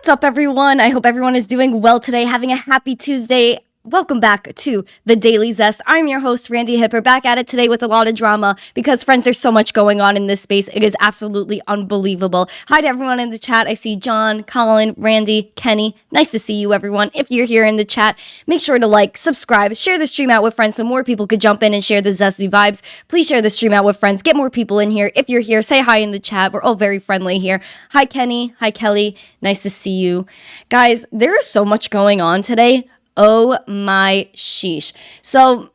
What's up, everyone? I hope everyone is doing well today, having a happy Tuesday. Welcome back to the Daily Zest. I'm your host, Randi Hipper, back at it today with a lot of drama because, friends, there's so much going on in this space. It is absolutely unbelievable. Hi to everyone in the chat. I see John, Colin, Randy, Kenny. Nice to see you, everyone. If you're here in the chat, make sure to like, subscribe, share the stream out with friends so more people could jump in and share the zesty vibes. Please share the stream out with friends. Get more people in here. If you're here, say hi in the chat. We're all very friendly here. Hi, Kenny. Hi, Kelly. Nice to see you. Guys, there is so much going on today. Oh my sheesh. So,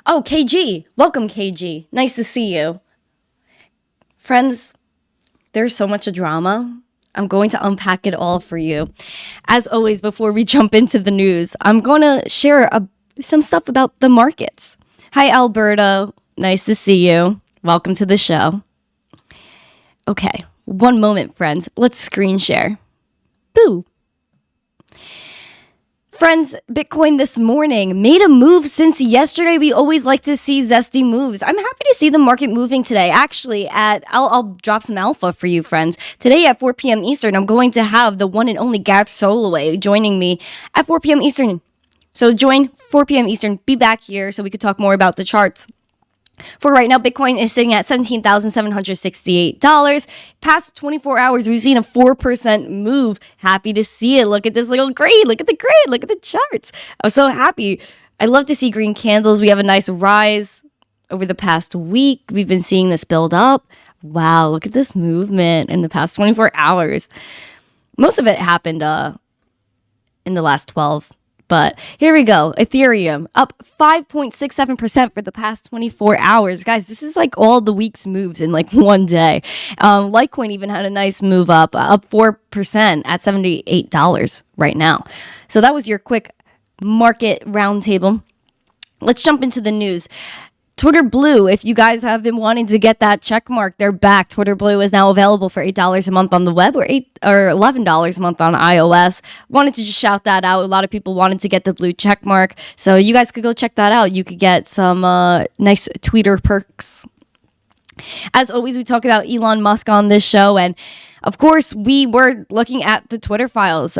KG. Welcome, KG. Nice to see you. Friends, there's so much drama. I'm going to unpack it all for you. As always, before we jump into the news, I'm going to share some stuff about the markets. Hi, Alberta. Nice to see you. Welcome to the show. Okay, one moment, friends. Let's screen share. Boo. Friends, Bitcoin this morning made a move since yesterday. We always like to see zesty moves. I'm happy to see the market moving today. Actually, I'll drop some alpha for you, friends. Today at 4 p.m. Eastern, I'm going to have the one and only Gat Soloway joining me at 4 p.m. Eastern. So join 4 p.m. Eastern. Be back here so we could talk more about the charts. For right now, Bitcoin is sitting at $17,768. Past 24 hours, we've seen a 4% move. Happy to see it. Look at this little green. Look at the green. Look at the charts. I'm so happy. I love to see green candles. We have a nice rise over the past week. We've been seeing this build up. Wow, look at this movement in the past 24 hours. Most of it happened in the last 12. But here we go. Ethereum up 5.67% for the past 24 hours. Guys, this is like all the week's moves in like one day. Litecoin even had a nice move up 4% at $78 right now. So that was your quick market roundtable. Let's jump into the news. Twitter Blue, if you guys have been wanting to get that check mark, they're back. Twitter Blue is now available for $8 a month on the web or $11 a month on iOS. Wanted to just shout that out. A lot of people wanted to get the blue check mark, so you guys could go check that out. You could get some nice tweeter perks. As always, we talk about Elon Musk on this show, and of course, we were looking at the Twitter files.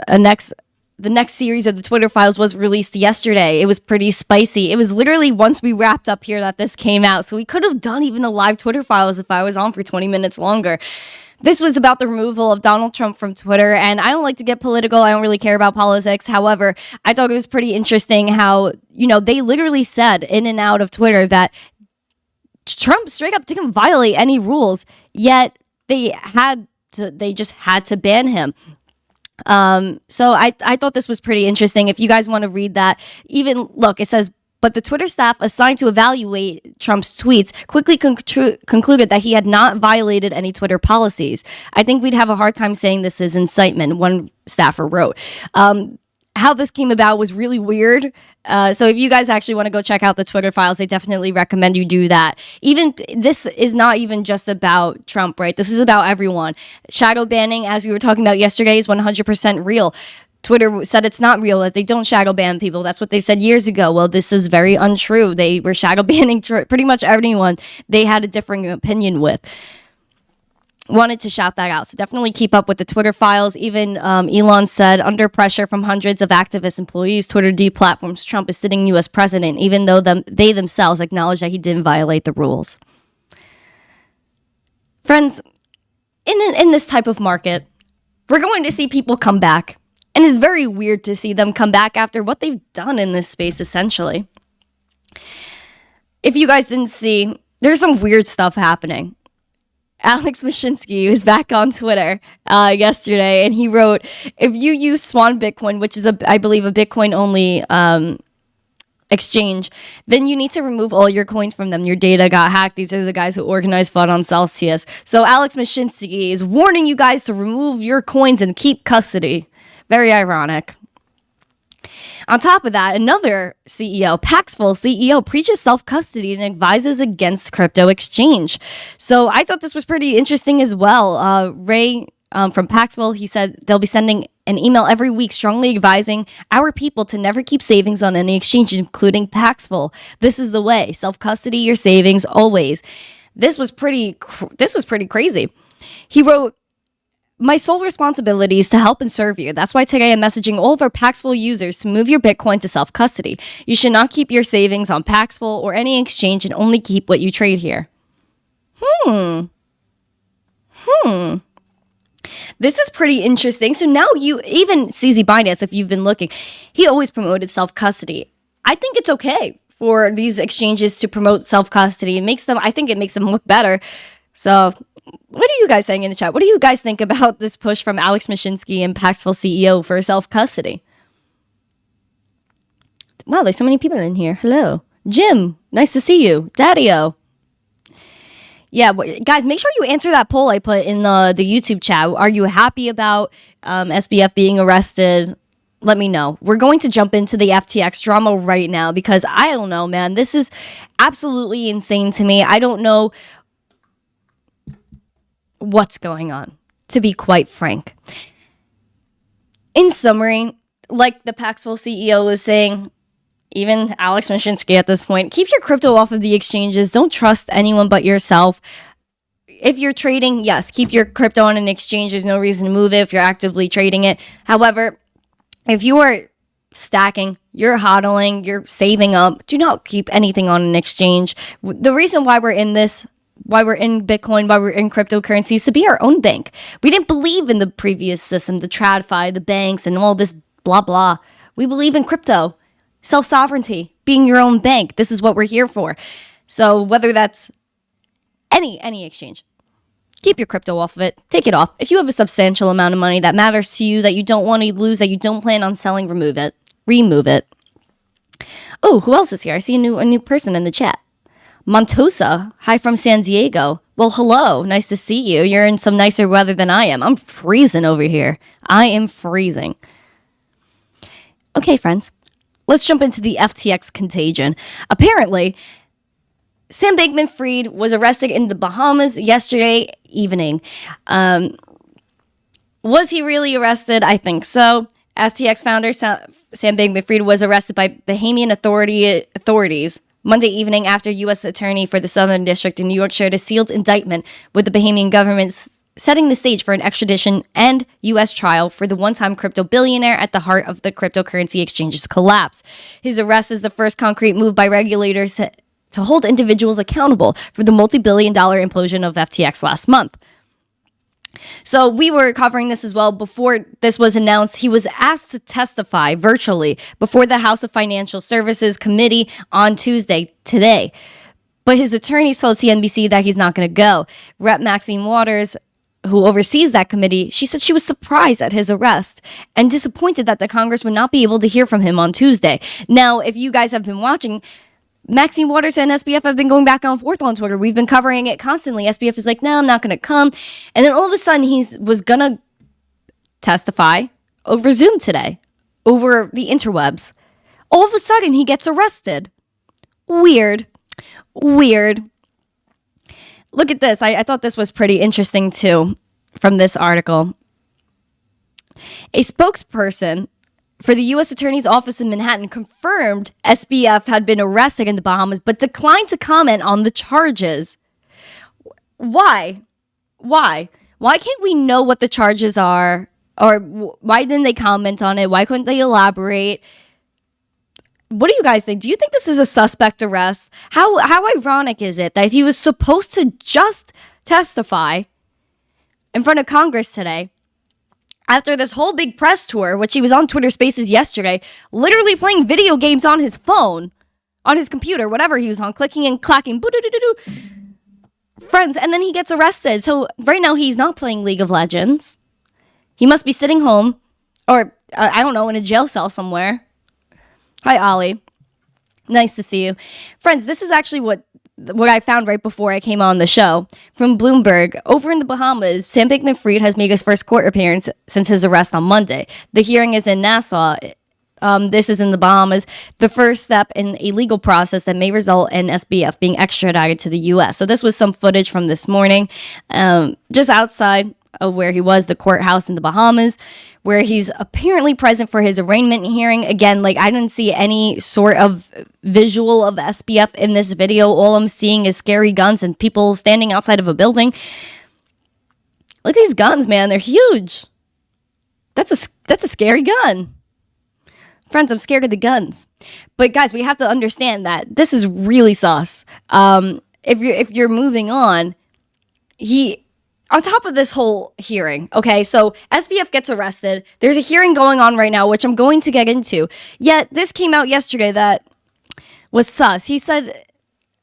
The next series of the Twitter files was released yesterday. It was pretty spicy. It was literally once we wrapped up here that this came out. So we could have done even a live Twitter files if I was on for 20 minutes longer. This was about the removal of Donald Trump from Twitter. And I don't like to get political. I don't really care about politics. However, I thought it was pretty interesting how, they literally said in and out of Twitter that Trump straight up didn't violate any rules, yet they just had to ban him. So I thought this was pretty interesting. If you guys want to read that, it says, but the Twitter staff assigned to evaluate Trump's tweets quickly concluded that he had not violated any Twitter policies. I think we'd have a hard time saying this is incitement, one staffer wrote. How this came about was really weird. So if you guys actually want to go check out the Twitter files, I definitely recommend you do that. Even this is not even just about Trump, right? This is about everyone. Shadow banning, as we were talking about yesterday, is 100% real. Twitter said it's not real, that they don't shadow ban people. That's what they said years ago. Well, this is very untrue. They were shadow banning pretty much everyone they had a differing opinion with. Wanted to shout that out. So definitely keep up with the Twitter files. Even Elon said, under pressure from hundreds of activist employees, Twitter deplatforms Trump as sitting U.S. president, even though they themselves acknowledge that he didn't violate the rules. Friends, in this type of market, we're going to see people come back. And it's very weird to see them come back after what they've done in this space, essentially. If you guys didn't see, there's some weird stuff happening. Alex Mashinsky was back on Twitter yesterday, and he wrote, if you use Swan Bitcoin, which is, I believe, a Bitcoin-only exchange, then you need to remove all your coins from them. Your data got hacked. These are the guys who organize fun on Celsius. So Alex Mashinsky is warning you guys to remove your coins and keep custody. Very ironic. On top of that, another CEO, Paxful CEO, preaches self-custody and advises against crypto exchange. So I thought this was pretty interesting as well. Ray from Paxful, he said they'll be sending an email every week strongly advising our people to never keep savings on any exchange, including Paxful. This is the way. Self-custody your savings always. This was pretty crazy. He wrote, My sole responsibility is to help and serve you. That's why today I'm messaging all of our Paxful users to move your Bitcoin to self-custody. You should not keep your savings on Paxful or any exchange and only keep what you trade here. This is pretty interesting. So now even CZ Binance, if you've been looking, he always promoted self-custody. I think it's okay for these exchanges to promote self-custody. I think it makes them look better. So what are you guys saying in the chat? What do you guys think about this push from Alex Mashinsky and Paxful CEO for self-custody? Wow, there's so many people in here. Hello. Jim, nice to see you. Daddy-o. Yeah, guys, make sure you answer that poll I put in the YouTube chat. Are you happy about SBF being arrested? Let me know. We're going to jump into the FTX drama right now because I don't know, man. This is absolutely insane to me. I don't know what's going on, to be quite frank. In summary, like the Paxful CEO was saying, even Alex Mashinsky at this point, keep your crypto off of the exchanges. Don't trust anyone but yourself. If you're trading, yes, keep your crypto on an exchange. There's no reason to move it if you're actively trading it. However, if you are stacking, you're hodling, you're saving up, do not keep anything on an exchange. The reason why we're in Bitcoin, why we're in cryptocurrency is to be our own bank. We didn't believe in the previous system, the TradFi, the banks, and all this blah, blah. We believe in crypto. Self-sovereignty, being your own bank. This is what we're here for. So whether that's any exchange, keep your crypto off of it. Take it off. If you have a substantial amount of money that matters to you, that you don't want to lose, that you don't plan on selling, remove it. Remove it. Oh, who else is here? I see a new person in the chat. Montosa, hi from San Diego. Well, hello. Nice to see you. You're in some nicer weather than I am. I'm freezing over here. I am freezing. Okay, friends. Let's jump into the FTX contagion. Apparently, Sam Bankman-Fried was arrested in the Bahamas yesterday evening. Was he really arrested? I think so. FTX founder Sam Bankman-Fried was arrested by Bahamian authorities Monday evening after U.S. Attorney for the Southern District in New York shared a sealed indictment with the Bahamian government, setting the stage for an extradition and U.S. trial for the one-time crypto billionaire at the heart of the cryptocurrency exchange's collapse. His arrest is the first concrete move by regulators to hold individuals accountable for the multi-billion-dollar implosion of FTX last month. So we were covering this as well. Before this was announced, he was asked to testify virtually before the House of Financial Services Committee on Tuesday, today. But his attorneys told CNBC that he's not going to go. Rep. Maxine Waters, who oversees that committee, she said she was surprised at his arrest and disappointed that the Congress would not be able to hear from him on Tuesday. Now, if you guys have been watching, Maxine Waters and SBF have been going back and forth on Twitter. We've been covering it constantly. SBF is like, no, I'm not going to come. And then all of a sudden, he was going to testify over Zoom today, over the interwebs. All of a sudden, he gets arrested. Weird. Look at this. I thought this was pretty interesting, too, from this article. A spokesperson for the U.S. Attorney's Office in Manhattan confirmed SBF had been arrested in the Bahamas, but declined to comment on the charges. Why? Why can't we know what the charges are? Or why didn't they comment on it? Why couldn't they elaborate? What do you guys think? Do you think this is a suspect arrest? How ironic is it that he was supposed to just testify in front of Congress today after this whole big press tour, which he was on Twitter Spaces yesterday, literally playing video games on his phone, on his computer, whatever he was on, clicking and clacking, friends, and then he gets arrested. So right now he's not playing League of Legends. He must be sitting home, or I don't know, in a jail cell somewhere. Hi, Ollie. Nice to see you. Friends, this is actually what I found right before I came on the show. From Bloomberg, over in the Bahamas, Sam Bankman-Fried has made his first court appearance since his arrest on Monday. The hearing is in Nassau. This is in the Bahamas, the first step in a legal process that may result in SBF being extradited to the U.S. So this was some footage from this morning, just outside of where he was, the courthouse in the Bahamas, where he's apparently present for his arraignment hearing. Again, like, I didn't see any sort of visual of SBF in this video. All I'm seeing is scary guns and people standing outside of a building. Look at these guns, man. They're huge. That's a scary gun. Friends, I'm scared of the guns. But guys, we have to understand that this is really sus. If you're moving on, on top of this whole hearing, okay, so SBF gets arrested. There's a hearing going on right now, which I'm going to get into. Yet this came out yesterday that was sus. He said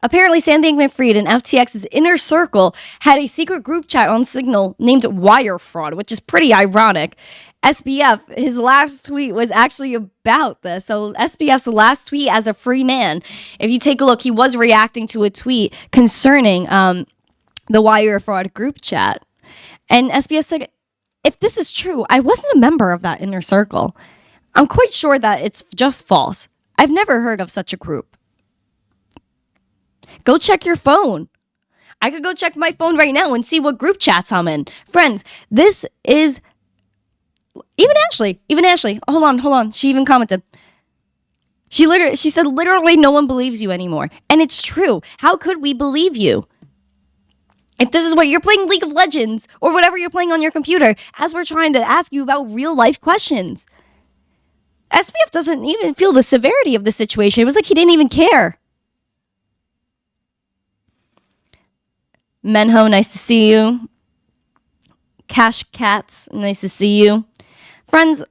apparently Sam Bankman-Fried and FTX's inner circle had a secret group chat on Signal named Wire Fraud, which is pretty ironic. SBF, his last tweet was actually about this. So SBF's last tweet as a free man, if you take a look, he was reacting to a tweet concerning the Wire Fraud group chat. And SBF said, if this is true, I wasn't a member of that inner circle. I'm quite sure that it's just false. I've never heard of such a group. Go check your phone. I could go check my phone right now and see what group chats I'm in. Friends, this is... Even Ashley. Hold on. She even commented. She said, literally no one believes you anymore. And it's true. How could we believe you? If this is what you're playing League of Legends or whatever you're playing on your computer, as we're trying to ask you about real life questions. SBF doesn't even feel the severity of the situation. It was like he didn't even care. Menho, nice to see you. Cash Cats, nice to see you. Friends,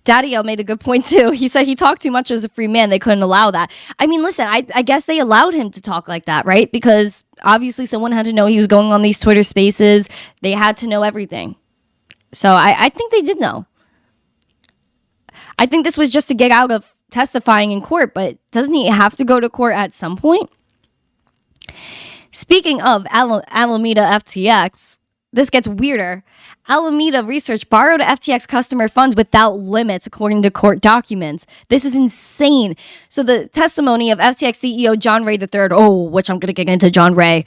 Daddy-O made a good point too. He said he talked too much as a free man. They couldn't allow that. I mean, listen, I guess they allowed him to talk like that, right? Because obviously someone had to know he was going on these Twitter spaces. They had to know everything. So I think they did know. I think this was just to get out of testifying in court, but doesn't he have to go to court at some point? Speaking of Alameda FTX, this gets weirder. Alameda Research borrowed FTX customer funds without limits, according to court documents. This is insane. So the testimony of FTX CEO John Ray III, which I'm going to get into John Ray,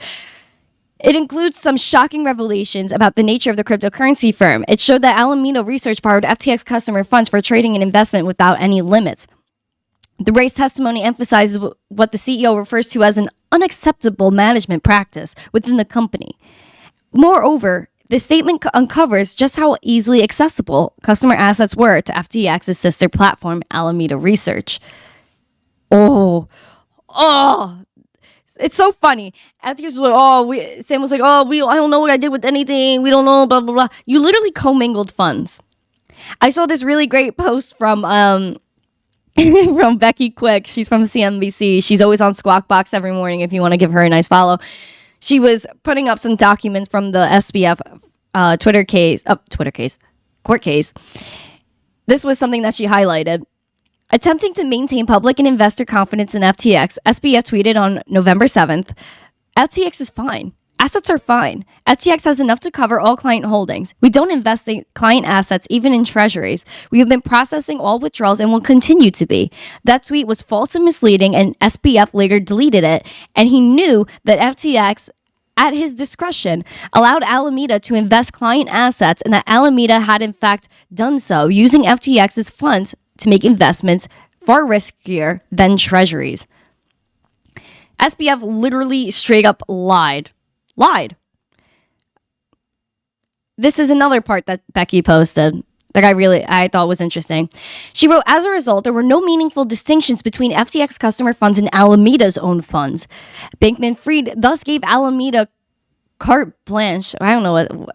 it includes some shocking revelations about the nature of the cryptocurrency firm. It showed that Alameda Research borrowed FTX customer funds for trading and investment without any limits. The Ray's testimony emphasizes what the CEO refers to as an unacceptable management practice within the company. Moreover, the statement uncovers just how easily accessible customer assets were to FTX's sister platform, Alameda Research. Oh, it's so funny. FTX was like, Sam was like, I don't know what I did with anything. We don't know, blah, blah, blah. You literally commingled funds. I saw this really great post from from Becky Quick. She's from CNBC. She's always on Squawk Box every morning if you want to give her a nice follow. She was putting up some documents from the SBF court case. This was something that she highlighted. Attempting to maintain public and investor confidence in FTX, SBF tweeted on November 7th, FTX is fine. Assets are fine. FTX has enough to cover all client holdings. We don't invest in client assets, even in treasuries. We have been processing all withdrawals and will continue to be. That tweet was false and misleading, and SBF later deleted it. And he knew that FTX, at his discretion, allowed Alameda to invest client assets, and that Alameda had in fact done so, using FTX's funds to make investments far riskier than treasuries. SBF literally straight up lied. This is another part that Becky posted that I thought was interesting. She wrote, as a result, there were no meaningful distinctions between FTX customer funds and Alameda's own funds. Bankman-Fried thus gave Alameda carte blanche, I don't know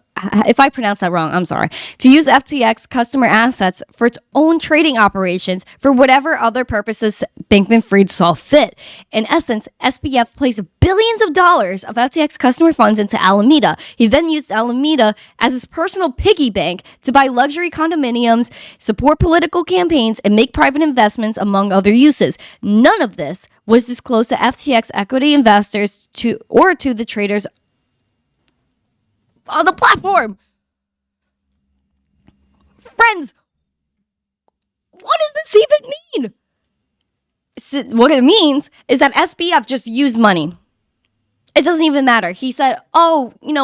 if I pronounce that wrong, I'm sorry, to use FTX customer assets for its own trading operations for whatever other purposes Bankman-Fried saw fit. In essence, SBF placed billions of dollars of FTX customer funds into Alameda. He then used Alameda as his personal piggy bank to buy luxury condominiums, support political campaigns, and make private investments, among other uses. None of this was disclosed to FTX equity investors or to the traders on the platform. Friends, what does this even mean? What it means is that SBF just used money. It doesn't even matter. He said,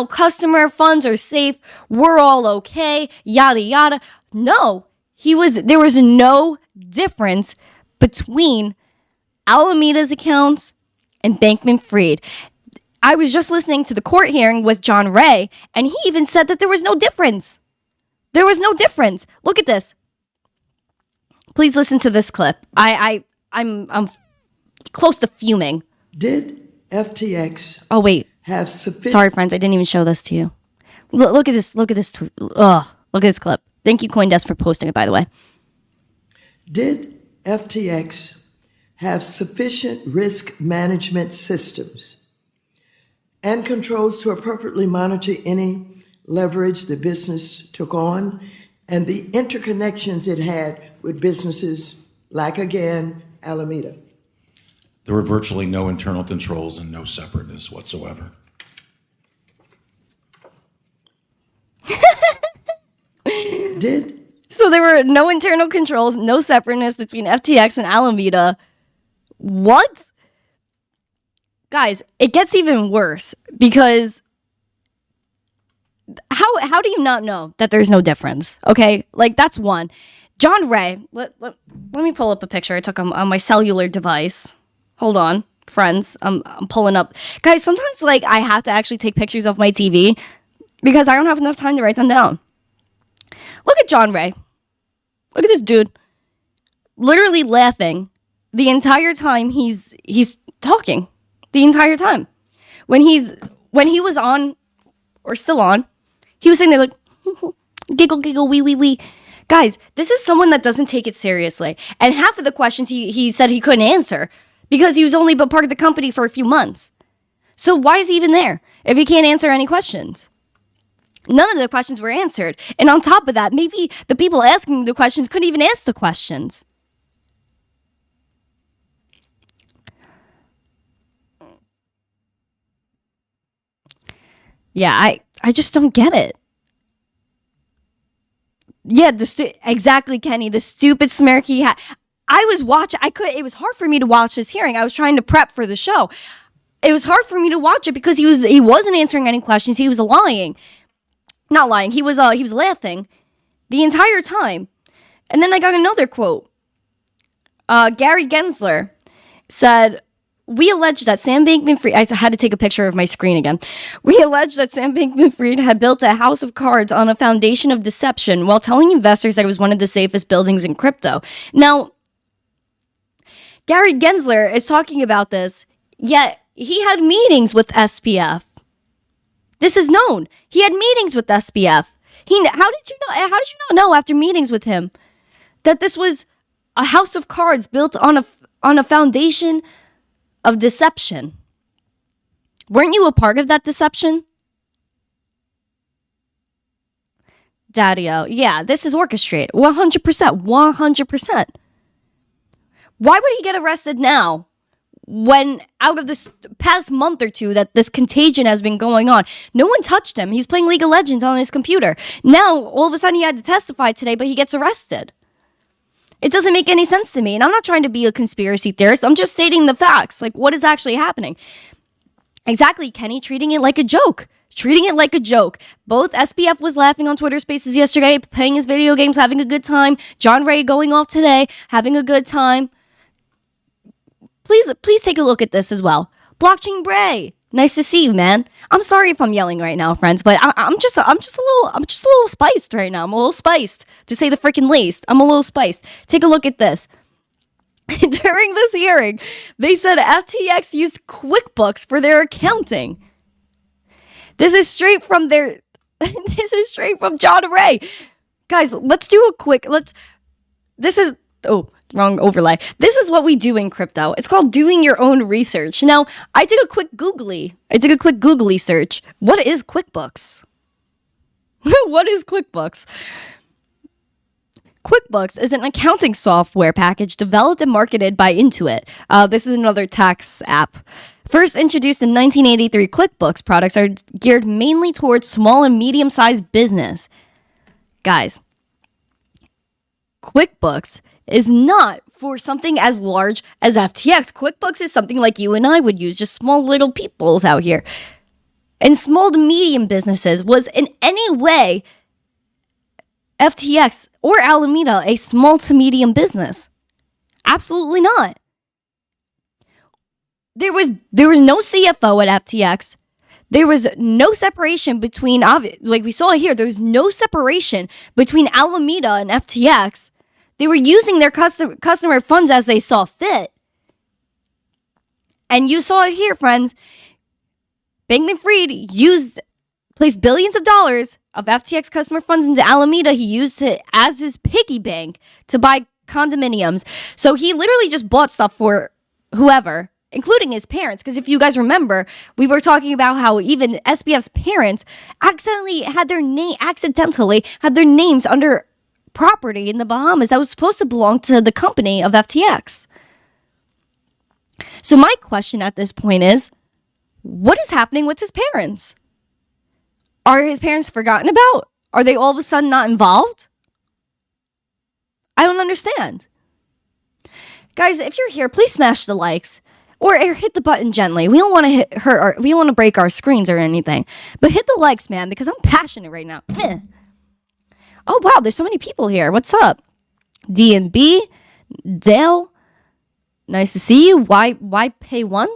customer funds are safe. We're all okay. Yada, yada. No, there was no difference between Alameda's accounts and Bankman-Fried. I was just listening to the court hearing with John Ray, and he even said that there was no difference. There was no difference. Look at this. Please listen to this clip. I'm close to fuming. Did FTX have sufficient... Sorry, friends. I didn't even show this to you. Look at this. Look at this. Look at this clip. Thank you, CoinDesk, for posting it, by the way. Did FTX have sufficient risk management systems and controls to appropriately monitor any leverage the business took on and the interconnections it had with businesses like, again, Alameda? There were virtually no internal controls and no separateness whatsoever. So there were no internal controls, no separateness between FTX and Alameda. What? Guys, it gets even worse because how do you not know that there's no difference? Okay, like that's one. John Ray, let me pull up a picture I took on my cellular device. Hold on, friends, I'm pulling up. Guys, sometimes like I have to actually take pictures of my TV because I don't have enough time to write them down. Look at John Ray. Look at this dude, literally laughing the entire time he's talking. The entire time, when he was on, or still on, he was sitting there like giggle giggle wee wee wee. Guys, this is someone that doesn't take it seriously, and half of the questions he said he couldn't answer because he was only but part of the company for a few months. So why is he even there if he can't answer any questions? None of the questions were answered, and on top of that, maybe the people asking the questions couldn't even ask the questions. Yeah, I just don't get it. Yeah, exactly, Kenny. The stupid smirk he had. I was watching. It was hard for me to watch this hearing. I was trying to prep for the show. It was hard for me to watch it because he wasn't answering any questions. He was lying. Not lying. He was laughing the entire time. And then I got another quote. Gary Gensler said, "We allege that Sam Bankman-Fried..." I had to take a picture of my screen again. "We allege that Sam Bankman-Fried had built a house of cards on a foundation of deception while telling investors that it was one of the safest buildings in crypto." Now, Gary Gensler is talking about this, yet he had meetings with SPF. This is known. He had meetings with SPF. How did you not know after meetings with him that this was a house of cards built on a foundation of deception? Weren't you a part of that deception? Daddy-o. Yeah, this is orchestrated. 100%. 100%. Why would he get arrested now when out of this past month or two that this contagion has been going on? No one touched him. He's playing League of Legends on his computer. Now, all of a sudden he had to testify today, but he gets arrested. It doesn't make any sense to me. And I'm not trying to be a conspiracy theorist. I'm just stating the facts. Like, what is actually happening? Exactly, Kenny, treating it like a joke. Treating it like a joke. Both SPF was laughing on Twitter Spaces yesterday, playing his video games, having a good time. John Ray going off today, having a good time. Please take a look at this as well. Blockchain Bray, nice to see you, man. I'm sorry if I'm yelling right now, friends, but I'm just a little spiced right now. I'm a little spiced, to say the freaking least. I'm a little spiced. Take a look at this. During this hearing, they said FTX used QuickBooks for their accounting. This is straight from John Ray. Guys, let's do a quick. Wrong overlay. This is what we do in crypto. It's called doing your own research. Now, I did a quick googly search. What is QuickBooks? What is QuickBooks? QuickBooks is an accounting software package developed and marketed by Intuit. This is another tax app. First introduced in 1983, QuickBooks products are geared mainly towards small and medium-sized business. Guys, QuickBooks is not for something as large as FTX. QuickBooks is something like you and I would use, just small little peoples out here. And small to medium businesses. Was in any way FTX or Alameda a small to medium business? Absolutely not. There was no CFO at FTX. There was no separation between, like we saw here, there's no separation between Alameda and FTX. They were using their customer funds as they saw fit. And you saw it here, friends. Bankman-Fried placed billions of dollars of FTX customer funds into Alameda. He used it as his piggy bank to buy condominiums. So he literally just bought stuff for whoever, including his parents. Because if you guys remember, we were talking about how even SBF's parents accidentally had their names under property in the Bahamas that was supposed to belong to the company of FTX. So my question at this point is, what is happening with his parents? Are his parents forgotten about? Are they all of a sudden not involved? I don't understand. Guys, if you're here, please smash the likes or hit the button gently. We don't want to we don't want to break our screens or anything. But hit the likes, man, because I'm passionate right now. Oh wow, there's so many people here. What's up? D&B, Dale, nice to see you. Why pay one?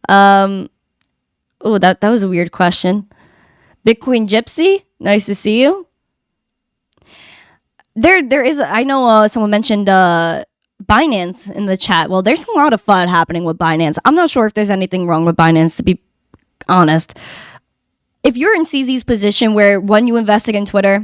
Oh, that was a weird question. Bitcoin Gypsy, nice to see you. There is, I know someone mentioned Binance in the chat. Well, there's a lot of fun happening with Binance. I'm not sure if there's anything wrong with Binance, to be honest. If you're in CZ's position where, one, you invested in Twitter,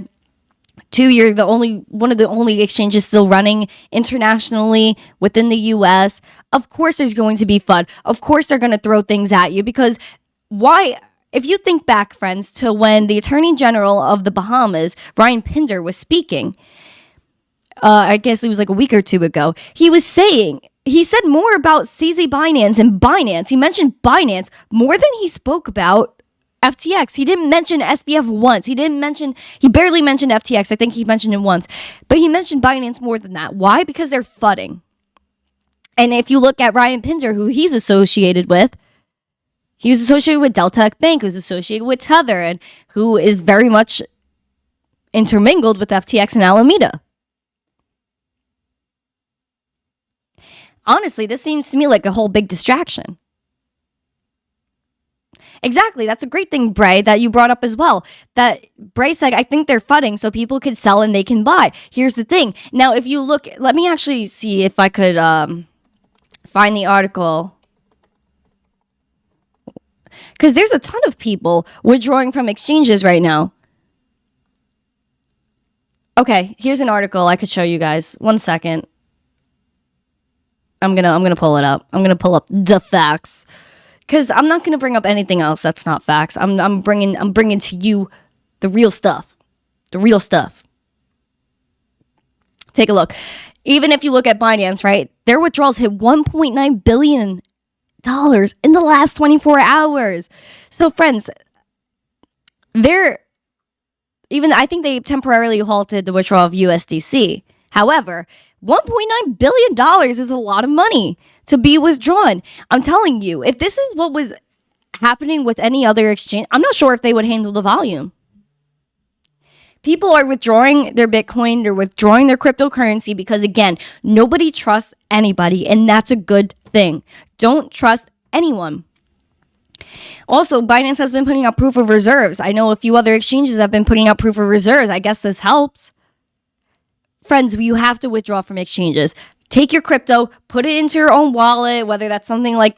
two, you're one of the only exchanges still running internationally within the US, of course there's going to be fun. Of course they're going to throw things at you, because why? If you think back, friends, to when the Attorney General of the Bahamas, Ryan Pinder, was speaking, I guess it was like a week or two ago, he said more about CZ Binance and Binance. He mentioned Binance more than he spoke about FTX. He didn't mention SBF once. He barely mentioned FTX. I think he mentioned it once. But he mentioned Binance more than that. Why? Because they're fudding. And if you look at Ryan Pinder, who he's associated with, he was associated with Delta Bank, who's associated with Tether, and who is very much intermingled with FTX and Alameda. Honestly, this seems to me like a whole big distraction. Exactly. That's a great thing, Bray, that you brought up as well. That Bray said, I think they're fudding so people can sell and they can buy. Here's the thing. Now, if you look, let me actually see if I could find the article. Because there's a ton of people withdrawing from exchanges right now. Okay, here's an article I could show you guys. 1 second. I'm gonna pull it up. I'm gonna pull up the facts. Because I'm not gonna bring up anything else that's not facts. I'm bringing to you the real stuff. The real stuff. Take a look. Even if you look at Binance, right? Their withdrawals hit $1.9 billion in the last 24 hours. So, friends, I think they temporarily halted the withdrawal of USDC. However, $1.9 billion is a lot of money to be withdrawn. I'm telling you, if this is what was happening with any other exchange, I'm not sure if they would handle the volume. People are withdrawing their Bitcoin, they're withdrawing their cryptocurrency because, again, nobody trusts anybody, and that's a good thing. Don't trust anyone. Also, Binance has been putting out proof of reserves. I know a few other exchanges have been putting out proof of reserves. I guess this helps. Friends, you have to withdraw from exchanges. Take your crypto, put it into your own wallet, whether that's something like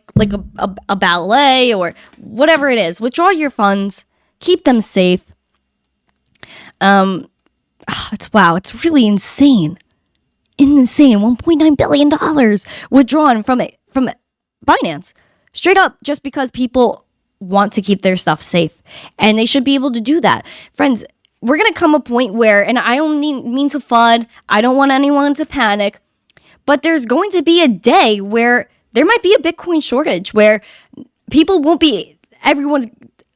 a ballet or whatever it is. Withdraw your funds. Keep them safe. It's really insane. Insane. $1.9 billion withdrawn from Binance. Straight up, just because people want to keep their stuff safe. And they should be able to do that. Friends, we're going to come a point where, and I don't mean to FUD, I don't want anyone to panic, but there's going to be a day where there might be a Bitcoin shortage, where people won't be,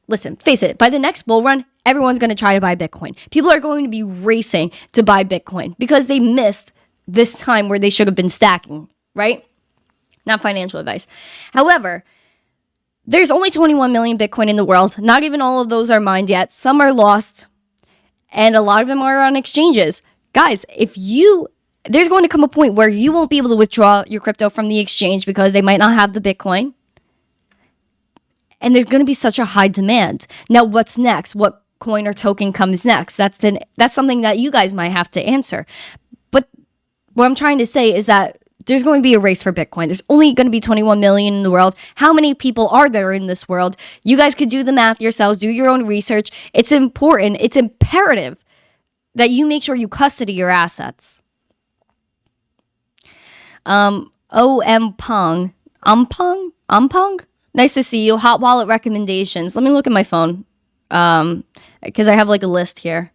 listen, face it, by the next bull run, everyone's going to try to buy Bitcoin. People are going to be racing to buy Bitcoin because they missed this time where they should have been stacking, right? Not financial advice. However, there's only 21 million Bitcoin in the world. Not even all of those are mined yet. Some are lost, and a lot of them are on exchanges. Guys, if you there's going to come a point where you won't be able to withdraw your crypto from the exchange because they might not have the Bitcoin. And there's going to be such a high demand. Now, what's next? What coin or token comes next? That's something that you guys might have to answer. But what I'm trying to say is that there's going to be a race for Bitcoin. There's only going to be 21 million in the world. How many people are there in this world? You guys could do the math yourselves, do your own research. It's important, it's imperative that you make sure you custody your assets. O.M. Pong. Ampong? Nice to see you. Hot wallet recommendations. Let me look at my phone. Because I have like a list here.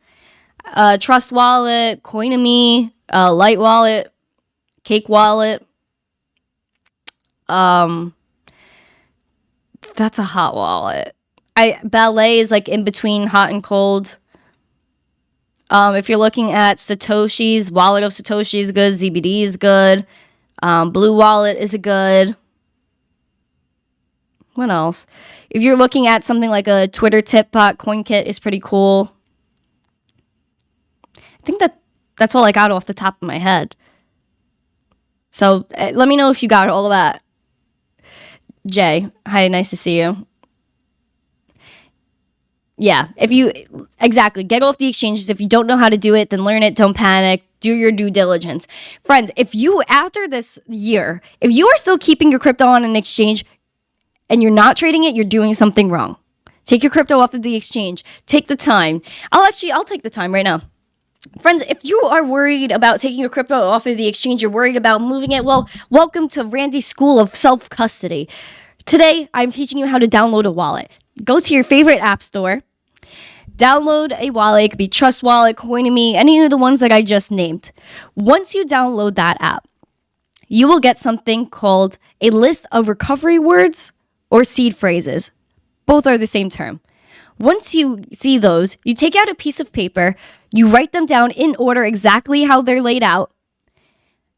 Trust Wallet, Coinomi, Light Wallet, Cake Wallet. That's a hot wallet. Ballet is like in between hot and cold. If you're looking at Satoshi's, Wallet of Satoshi is good. ZBD is good. Blue Wallet is a good. What else? If you're looking at something like a Twitter tip bot, CoinKit is pretty cool. I think that's all I got off the top of my head. So let me know if you got all of that. Jay, hi, nice to see you. Yeah, exactly, get off the exchanges. If you don't know how to do it, then learn it. Don't panic. Do your due diligence. Friends, after this year, if you are still keeping your crypto on an exchange and you're not trading it, you're doing something wrong. Take your crypto off of the exchange. Take the time. I'll take the time right now. Friends, if you are worried about taking your crypto off of the exchange, you're worried about moving it, well, welcome to Randy's School of Self-Custody. Today, I'm teaching you how to download a wallet. Go to your favorite app store, download a wallet. It could be Trust Wallet, Coinomi, any of the ones that I just named. Once you download that app, you will get something called a list of recovery words or seed phrases. Both are the same term. Once you see those, you take out a piece of paper, you write them down in order exactly how they're laid out.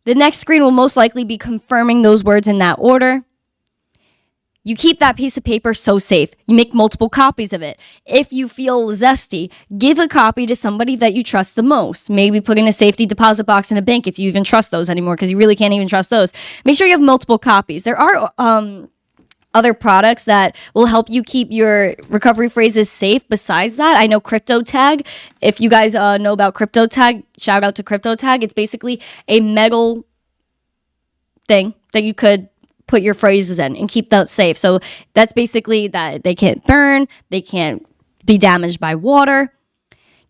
The next screen will most likely be confirming those words in that order. You keep that piece of paper so safe. You make multiple copies of it. If you feel zesty, give a copy to somebody that you trust the most. Maybe put in a safety deposit box in a bank if you even trust those anymore, because you really can't even trust those. Make sure you have multiple copies. There are other products that will help you keep your recovery phrases safe. Besides that, I know CryptoTag. If you guys know about CryptoTag, shout out to CryptoTag. It's basically a metal thing that you could put your phrases in and keep that safe. So that's basically that they can't burn, they can't be damaged by water.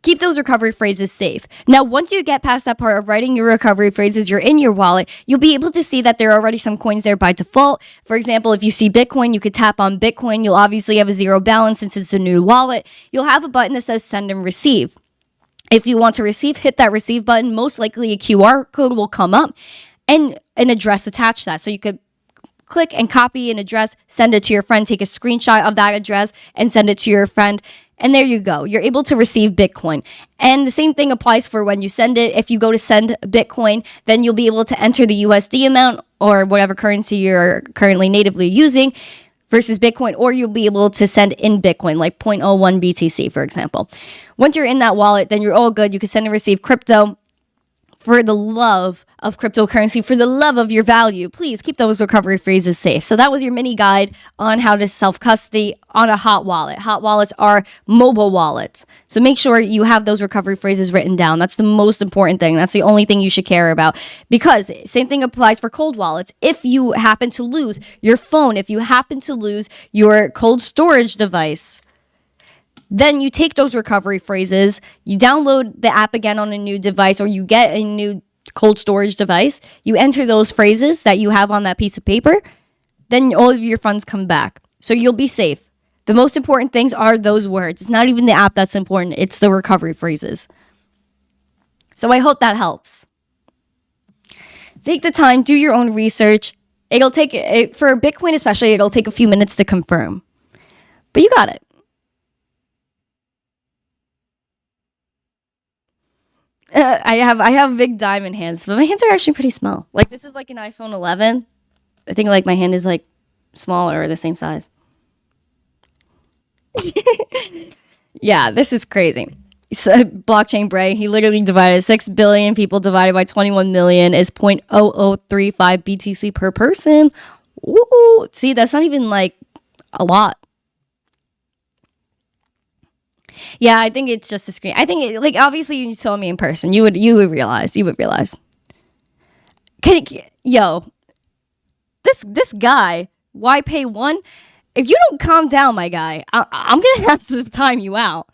Keep those recovery phrases safe. Now, once you get past that part of writing your recovery phrases, you're in your wallet, you'll be able to see that there are already some coins there by default. For example, if you see Bitcoin, you could tap on Bitcoin. You'll obviously have a zero balance since it's a new wallet. You'll have a button that says send and receive. If you want to receive, hit that receive button. Most likely a QR code will come up and an address attached to that. So you could click and copy an address, send it to your friend, take a screenshot of that address and send it to your friend. And there you go. You're able to receive Bitcoin. And the same thing applies for when you send it. If you go to send Bitcoin, then you'll be able to enter the USD amount or whatever currency you're currently natively using versus Bitcoin, or you'll be able to send in Bitcoin, like 0.01 BTC, for example. Once you're in that wallet, then you're all good. You can send and receive crypto. For the love of cryptocurrency, for the love of your value, please keep those recovery phrases safe. So that was your mini guide on how to self-custody on a hot wallet. Hot wallets are mobile wallets. So make sure you have those recovery phrases written down. That's the most important thing. That's the only thing you should care about. Because same thing applies for cold wallets. If you happen to lose your phone, if you happen to lose your cold storage device, then you take those recovery phrases, you download the app again on a new device, or you get a new cold storage device, you enter those phrases that you have on that piece of paper, then all of your funds come back. So you'll be safe. The most important things are those words. It's not even the app that's important, it's the recovery phrases. So I hope that helps. Take the time, do your own research. It'll take, for Bitcoin especially, it'll take a few minutes to confirm. But you got it. I have big diamond hands, but my hands are actually pretty small. Like, this is like an iPhone 11. I think like my hand is like smaller or the same size. Yeah, this is crazy. Blockchain Bray, he literally divided 6 billion people divided by 21 million is 0.0035 BTC per person. Ooh, see, that's not even like a lot. Yeah, I think it's just a screen. I think like obviously you saw me in person, you would realize. Yo, this guy, why pay one? If you don't calm down, my guy, I'm gonna have to time you out.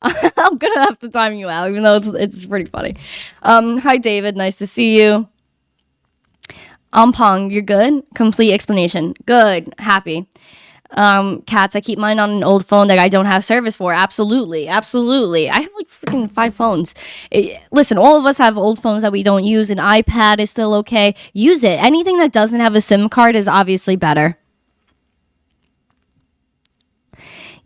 I'm gonna have to time you out, even though it's pretty funny. Hi David, nice to see you. Pong, you're good? Complete explanation. Good, happy. Cats, I keep mine on an old phone that I don't have service for. Absolutely. I have like freaking 5 phones. Listen, all of us have old phones that we don't use. An iPad is still okay. Use it. Anything that doesn't have a SIM card is obviously better.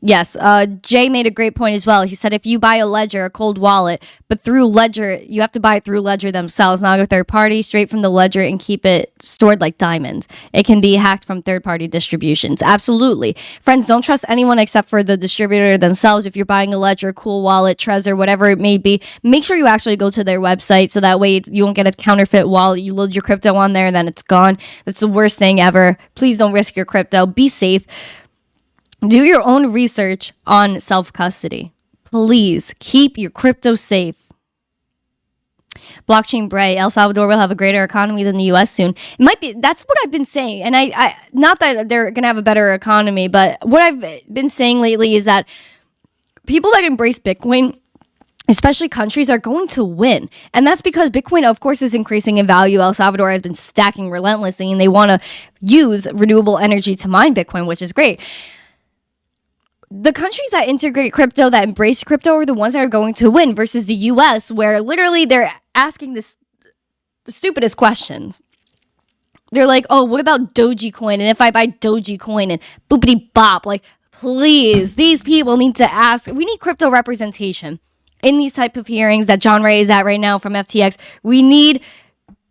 Yes, Jay made a great point as well. He said if you buy a Ledger, a cold wallet, but through Ledger, you have to buy it through Ledger themselves, not a third party, straight from the Ledger and keep it stored like diamonds. It can be hacked from third-party distributions. Absolutely. Friends, don't trust anyone except for the distributor themselves. If you're buying a Ledger, cool wallet, Trezor, whatever it may be, make sure you actually go to their website so that way you won't get a counterfeit wallet. You load your crypto on there and then it's gone. That's the worst thing ever. Please don't risk your crypto. Be safe. Do your own research on self-custody. Please keep your crypto safe. Blockchain Bray, El Salvador will have a greater economy than the US soon. It might be, that's what I've been saying. And I not that they're going to have a better economy, but what I've been saying lately is that people that embrace Bitcoin, especially countries, are going to win. And that's because Bitcoin, of course, is increasing in value. El Salvador has been stacking relentlessly and they want to use renewable energy to mine Bitcoin, which is great. The countries that integrate crypto, that embrace crypto, are the ones that are going to win versus the US, where literally they're asking the stupidest questions. They're like, oh, what about Dogecoin? And if I buy Dogecoin and boopity bop, like, please, these people need to ask. We need crypto representation in these type of hearings that John Ray is at right now from FTX. We need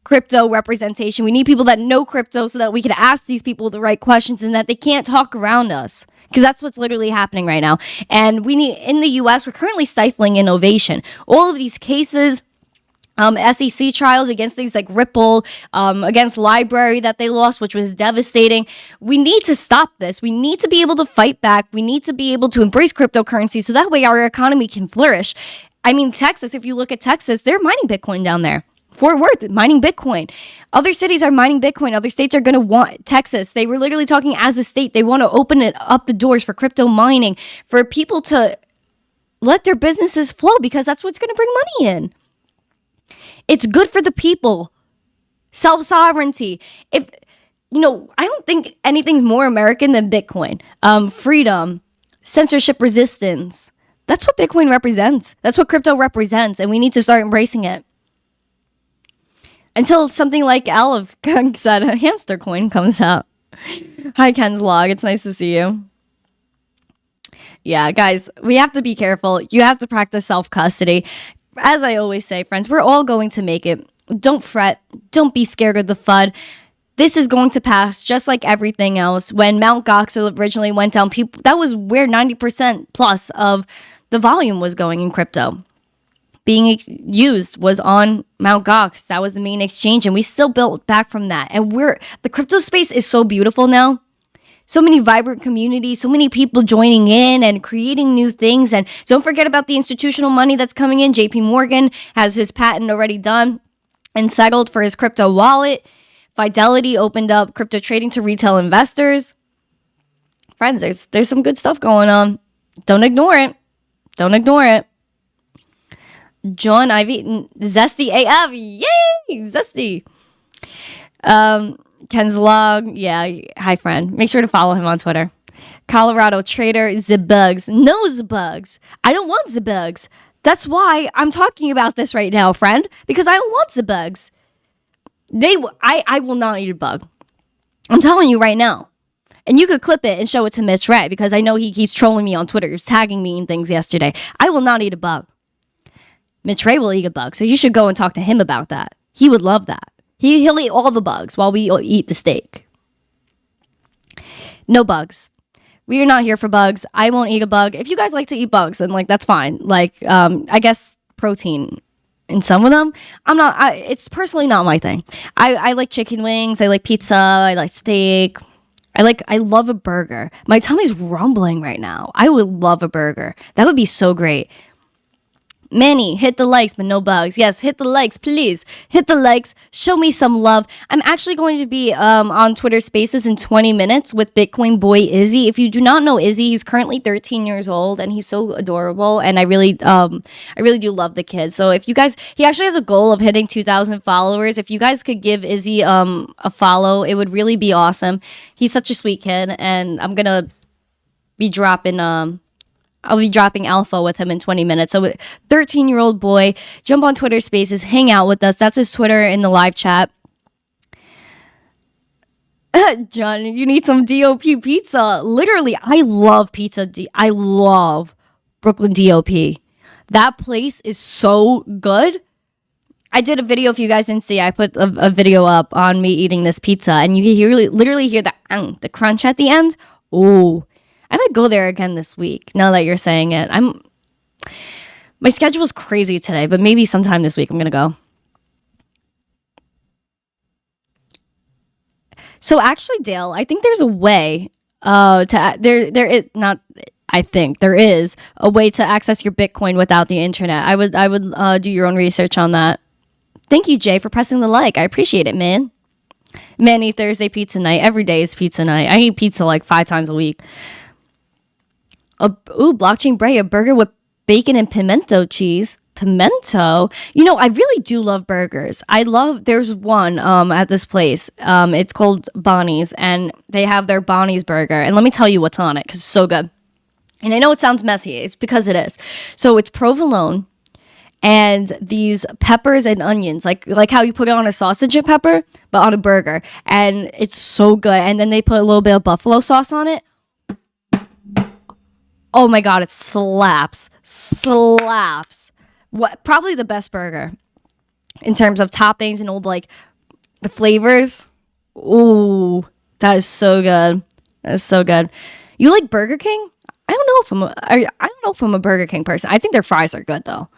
crypto representation. We need people that know crypto so that we can ask these people the right questions and that they can't talk around us. Because that's what's literally happening right now. And we need, in the US, we're currently stifling innovation. All of these cases, SEC trials against things like Ripple, against Library that they lost, which was devastating. We need to stop this. We need to be able to fight back. We need to be able to embrace cryptocurrency so that way our economy can flourish. I mean, Texas, if you look at Texas, they're mining Bitcoin down there. Fort Worth, mining Bitcoin. Other cities are mining Bitcoin. Other states are going to want Texas. They were literally talking as a state. They want to open it up the doors for crypto mining, for people to let their businesses flow because that's what's going to bring money in. It's good for the people. Self-sovereignty. If, I don't think anything's more American than Bitcoin. Freedom, censorship resistance. That's what Bitcoin represents. That's what crypto represents. And we need to start embracing it. Until something like Aleph said, a hamster coin comes out. Hi, Ken's Log. It's nice to see you. Yeah, guys, we have to be careful. You have to practice self-custody. As I always say, friends, we're all going to make it. Don't fret. Don't be scared of the FUD. This is going to pass just like everything else. When Mt. Gox originally went down, that was where 90% plus of the volume was going in crypto. Being used was on Mt. Gox. That was the main exchange, and we still built back from that. And the crypto space is so beautiful now. So many vibrant communities, so many people joining in and creating new things. And don't forget about the institutional money that's coming in. JP Morgan has his patent already done and settled for his crypto wallet. Fidelity opened up crypto trading to retail investors. Friends, there's some good stuff going on. Don't ignore it. Don't ignore it. John Ivy, Zesty AF, yay, Zesty. Ken's Log, yeah, hi friend. Make sure to follow him on Twitter. Colorado Trader, Zbugs, no Zbugs. I don't want Zbugs. That's why I'm talking about this right now, friend, because I don't want Zbugs. I will not eat a bug. I'm telling you right now. And you could clip it and show it to Mitch Ray because I know he keeps trolling me on Twitter. He was tagging me in things yesterday. I will not eat a bug. Mitch Ray will eat a bug, so you should go and talk to him about that. He would love that. He'll eat all the bugs while we eat the steak. No bugs. We are not here for bugs. I won't eat a bug. If you guys like to eat bugs, then like that's fine. Like I guess protein in some of them. It's personally not my thing. I like chicken wings. I like pizza. I like steak. I love a burger. My tummy's rumbling right now. I would love a burger. That would be so great. Manny, hit the likes, but no bugs. Yes, hit the likes, please. Hit the likes. Show me some love. I'm actually going to be on Twitter Spaces in 20 minutes with Bitcoin boy Izzy. If you do not know Izzy, he's currently 13 years old, and he's so adorable. And I really do love the kid. So if you guys, he actually has a goal of hitting 2,000 followers. If you guys could give Izzy a follow, it would really be awesome. He's such a sweet kid, and I'm gonna be dropping I'll be dropping alpha with him in 20 minutes. So 13-year-old boy, jump on Twitter Spaces, hang out with us. That's his Twitter in the live chat. John, you need some DOP pizza. Literally, I love pizza. I love Brooklyn DOP. That place is so good. I did a video, if you guys didn't see, I put a video up on me eating this pizza, and you can literally hear the crunch at the end. Ooh. I might go there again this week, now that you're saying it. My schedule's crazy today, but maybe sometime this week I'm going to go. So actually, Dale, I think there's a way there is a way to access your Bitcoin without the internet. I would do your own research on that. Thank you, Jay, for pressing the like. I appreciate it, man. Manny, Thursday pizza night. Every day is pizza night. I eat pizza like 5 times a week. Blockchain Bray, a burger with bacon and pimento cheese. Pimento? You know, I really do love burgers. There's one at this place. It's called Bonnie's, and they have their Bonnie's burger. And let me tell you what's on it, because it's so good. And I know it sounds messy. It's because it is. So it's provolone and these peppers and onions, like how you put it on a sausage and pepper, but on a burger. And it's so good. And then they put a little bit of buffalo sauce on it. Oh my God, it slaps. Probably the best burger in terms of toppings and the flavors. Ooh, that is so good. That is so good. You like Burger King? I don't know if I'm a Burger King person. I think their fries are good though.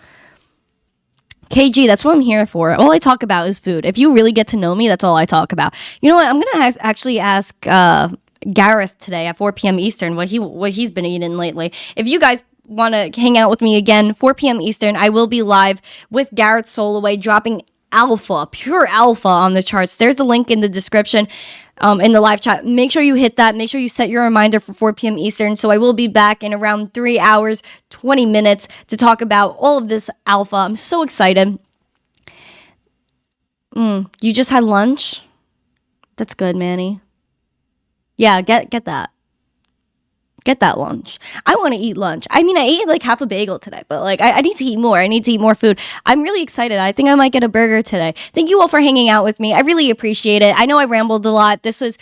KG, that's what I'm here for. All I talk about is food. If you really get to know me, that's all I talk about. You know what? I'm gonna actually ask Gareth today at 4 p.m. Eastern what he's been eating lately. If you guys want to hang out with me again, 4 p.m. Eastern, I will be live with Gareth Soloway dropping pure alpha on the charts. There's the link in the description in the live chat. Make sure you hit that. Make sure you set your reminder for 4 p.m. Eastern. So I will be back in around 3 hours, 20 minutes to talk about all of this alpha. I'm so excited. You just had lunch? That's good, Manny. Yeah, get that. Get that lunch. I want to eat lunch. I mean, I ate like half a bagel today, but like I need to eat more. I need to eat more food. I'm really excited. I think I might get a burger today. Thank you all for hanging out with me. I really appreciate it. I know I rambled a lot. This is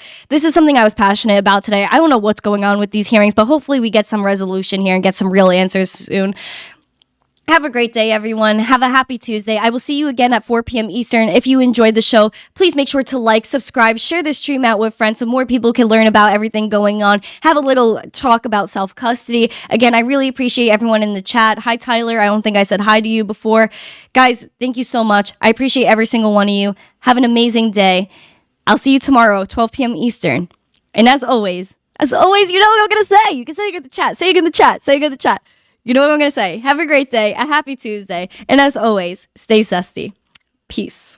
something I was passionate about today. I don't know what's going on with these hearings, but hopefully we get some resolution here and get some real answers soon. Have a great day, everyone. Have a happy Tuesday. I will see you again at 4 p.m. Eastern. If you enjoyed the show, please make sure to like, subscribe, share this stream out with friends so more people can learn about everything going on. Have a little talk about self-custody. Again, I really appreciate everyone in the chat. Hi, Tyler. I don't think I said hi to you before. Guys, thank you so much. I appreciate every single one of you. Have an amazing day. I'll see you tomorrow, 12 p.m. Eastern. And as always, you know what I'm going to say. You can say it in the chat. Say it in the chat. Say it in the chat. You know what I'm going to say. Have a great day, a happy Tuesday, and as always, stay zesty. Peace.